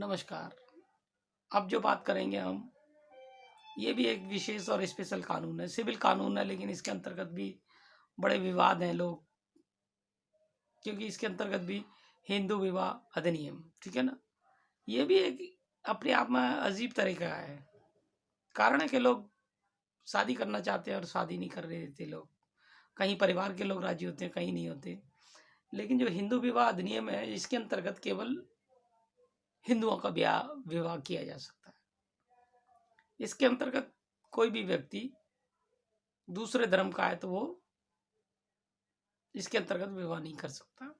नमस्कार। अब जो बात करेंगे हम, ये भी एक विशेष और स्पेशल कानून है, सिविल कानून है, लेकिन इसके अंतर्गत भी बड़े विवाद हैं लोग, क्योंकि इसके अंतर्गत भी हिंदू विवाह अधिनियम, ठीक है ना? ये भी एक अपने आप में अजीब तरह का है। कारण है कि लोग शादी करना चाहते हैं और शादी नहीं कर रहे थे लोग। कहीं परिवार के लोग राजी होते हैं, कहीं नहीं होते। लेकिन जो हिंदू विवाह अधिनियम है, इसके अंतर्गत केवल हिंदुओं का ब्याह विवाह किया जा सकता है। इसके अंतर्गत कोई भी व्यक्ति दूसरे धर्म का है तो वो इसके अंतर्गत विवाह नहीं कर सकता।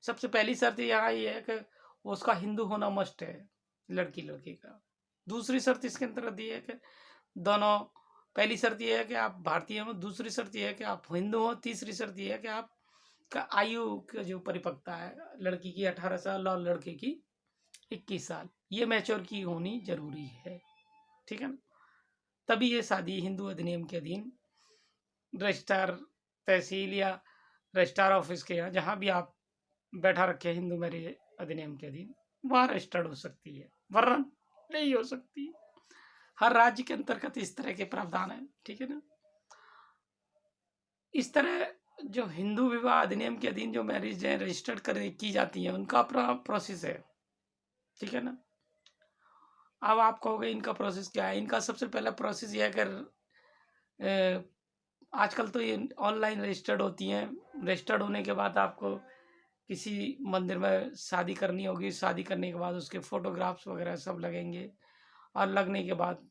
सबसे पहली शर्त यहाँ ये है कि वो उसका हिंदू होना मस्ट है, लड़की लड़के का। दूसरी शर्त इसके अंतर्गत ये है कि दोनों, पहली शर्त ये है कि आप भारतीय हो, दूसरी शर्त ये है कि आप हिंदू हो, तीसरी शर्त ये है कि आप का आयु का जो परिपक्वता है, लड़की की 18 साल और लड़के की 21 साल, ये मैच्योर की होनी जरूरी है, ठीक है ना? तभी ये शादी हिंदू अधिनियम के अधीन रजिस्ट्रार तहसील या रजिस्ट्रार ऑफिस के यहाँ जहाँ भी आप बैठा रखे हिंदू मैरिज अधिनियम के अधीन वहाँ रजिस्टर्ड हो सकती है, वरना नहीं हो सकती। हर राज्य के अंतर्गत इस तरह के प्रावधान है, ठीक है ना? इस तरह जो हिंदू विवाह अधिनियम के अधीन जो मैरिज है रजिस्टर्ड कर की जाती है, उनका अपना प्रोसेस है, ठीक है ना? अब आप कहोगे इनका प्रोसेस क्या है? इनका सबसे पहला प्रोसेस ये है कि आजकल तो ये ऑनलाइन रजिस्टर्ड होती हैं। रजिस्टर्ड होने के बाद आपको किसी मंदिर में शादी करनी होगी, शादी करने के बाद उसके फोटोग्राफ्स वगैरह सब लगेंगे, और लगने के बाद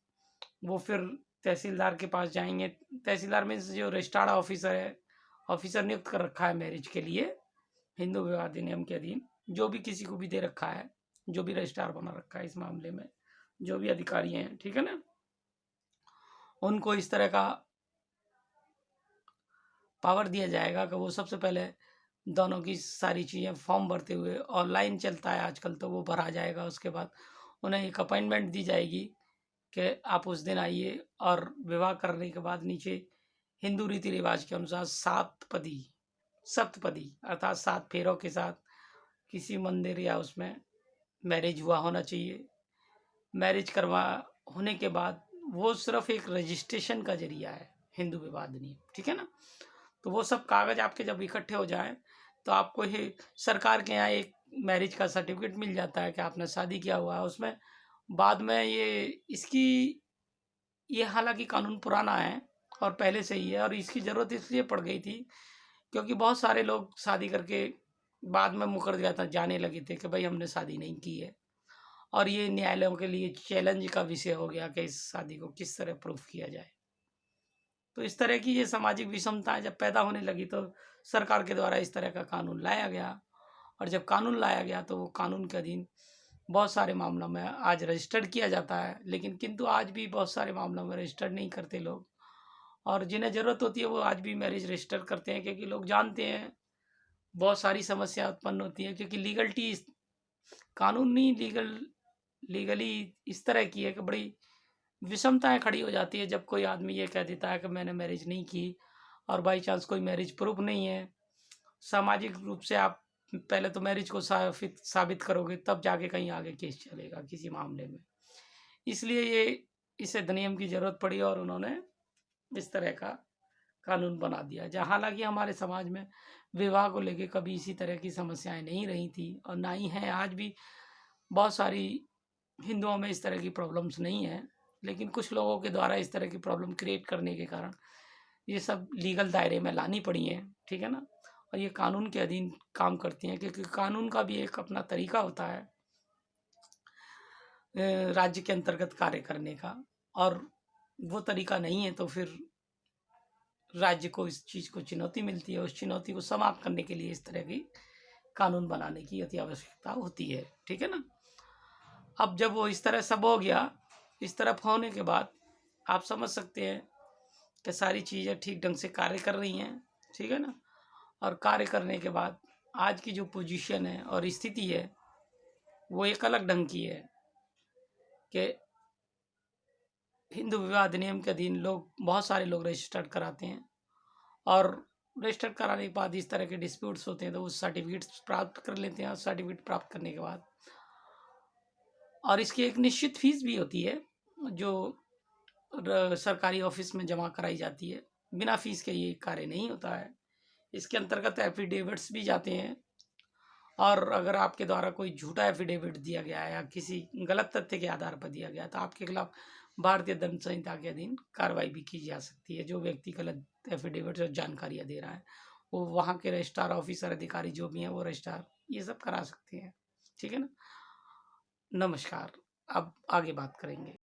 वो फिर तहसीलदार के पास जाएंगे। तहसीलदार मीन्स जो रजिस्ट्रार ऑफिसर है, ऑफिसर नियुक्त कर रखा है मैरिज के लिए हिंदू विवाह अधिनियम के अधीन, जो भी किसी को भी दे रखा है, जो भी रजिस्ट्रार बना रखा है इस मामले में, जो भी अधिकारी हैं, ठीक है ना, उनको इस तरह का पावर दिया जाएगा कि वो सबसे पहले दोनों की सारी चीज़ें फॉर्म भरते हुए, ऑनलाइन चलता है आजकल तो वो भरा जाएगा। उसके बाद उन्हें एक अपॉइंटमेंट दी जाएगी कि आप उस दिन आइए, और विवाह करने के बाद नीचे हिंदू रीति रिवाज के अनुसार सप्तपदी अर्थात 7 फेरों के साथ किसी मंदिर या उसमें मैरिज हुआ होना चाहिए। मैरिज करवा होने के बाद वो सिर्फ एक रजिस्ट्रेशन का जरिया है, हिंदू विवाह अधिनियम, ठीक है ना? तो वो सब कागज आपके जब इकट्ठे हो जाएं तो आपको ये सरकार के यहाँ एक मैरिज का सर्टिफिकेट मिल जाता है कि आपने शादी किया हुआ है। उसमें बाद में ये हालांकि कानून पुराना है और पहले से ही है, और इसकी ज़रूरत इसलिए पड़ गई थी क्योंकि बहुत सारे लोग शादी करके बाद में मुकर जाता जाने लगे थे कि भाई हमने शादी नहीं की है, और ये न्यायालयों के लिए चैलेंज का विषय हो गया कि इस शादी को किस तरह प्रूफ किया जाए। तो इस तरह की ये सामाजिक विषमताएं जब पैदा होने लगी तो सरकार के द्वारा इस तरह का कानून लाया गया, और जब कानून लाया गया तो वो कानून के अधीन बहुत सारे मामलों में आज रजिस्टर्ड किया जाता है, लेकिन किंतु आज भी बहुत सारे मामलों में रजिस्टर्ड नहीं करते लोग, और जिन्हें ज़रूरत होती है वो आज भी मैरिज रजिस्टर करते हैं, क्योंकि लोग जानते हैं बहुत सारी समस्या उत्पन्न होती है, क्योंकि लीगलिटी कानूनी लीगली इस तरह की है कि बड़ी विषमताएं खड़ी हो जाती है जब कोई आदमी ये कह देता है कि मैंने मैरिज नहीं की, और बाई चांस कोई मैरिज प्रूफ नहीं है। सामाजिक रूप से आप पहले तो मैरिज को साबित करोगे, तब जाके कहीं आगे केस चलेगा किसी मामले में। इसलिए ये इस अधिनियम की ज़रूरत पड़ी और उन्होंने इस तरह का कानून बना दिया, जहाँ हालांकि हमारे समाज में विवाह को लेके कभी इसी तरह की समस्याएं नहीं रही थी और ना ही हैं आज भी। बहुत सारी हिंदुओं में इस तरह की प्रॉब्लम्स नहीं है, लेकिन कुछ लोगों के द्वारा इस तरह की प्रॉब्लम क्रिएट करने के कारण ये सब लीगल दायरे में लानी पड़ी हैं, ठीक है ना? और ये कानून के अधीन काम करती हैं, क्योंकि कानून का भी एक अपना तरीका होता है राज्य के अंतर्गत कार्य करने का, और वो तरीका नहीं है तो फिर राज्य को इस चीज़ को चुनौती मिलती है। उस चुनौती को समाप्त करने के लिए इस तरह की कानून बनाने की अति आवश्यकता होती है, ठीक है ना? अब जब वो इस तरह सब हो गया, इस तरफ होने के बाद आप समझ सकते हैं कि सारी चीज़ें ठीक ढंग से कार्य कर रही हैं, ठीक है ना? और कार्य करने के बाद आज की जो पोजीशन है और स्थिति है वो एक अलग ढंग की है कि हिंदू विवाह अधिनियम के अधीन लोग, बहुत सारे लोग रजिस्टर्ड कराते हैं, और रजिस्टर्ड कराने के बाद इस तरह के डिस्प्यूट्स होते हैं तो वो सर्टिफिकेट्स प्राप्त कर लेते हैं, और सर्टिफिकेट प्राप्त करने के बाद और इसकी एक निश्चित फीस भी होती है जो सरकारी ऑफिस में जमा कराई जाती है। बिना फीस के ये कार्य नहीं होता है। इसके अंतर्गत एफिडेविट्स भी जाते हैं, और अगर आपके द्वारा कोई झूठा एफिडेविट दिया गया है या किसी गलत तथ्य के आधार पर दिया गया तो आपके खिलाफ भारतीय दंड संहिता के अधीन कार्रवाई भी की जा सकती है। जो व्यक्ति गलत एफिडेविट और जानकारियाँ दे रहा है वो वहाँ के रजिस्ट्रार ऑफिसर अधिकारी जो भी हैं वो रजिस्ट्रार ये सब करा सकते हैं। ठीक है ना। नमस्कार। अब आगे बात करेंगे।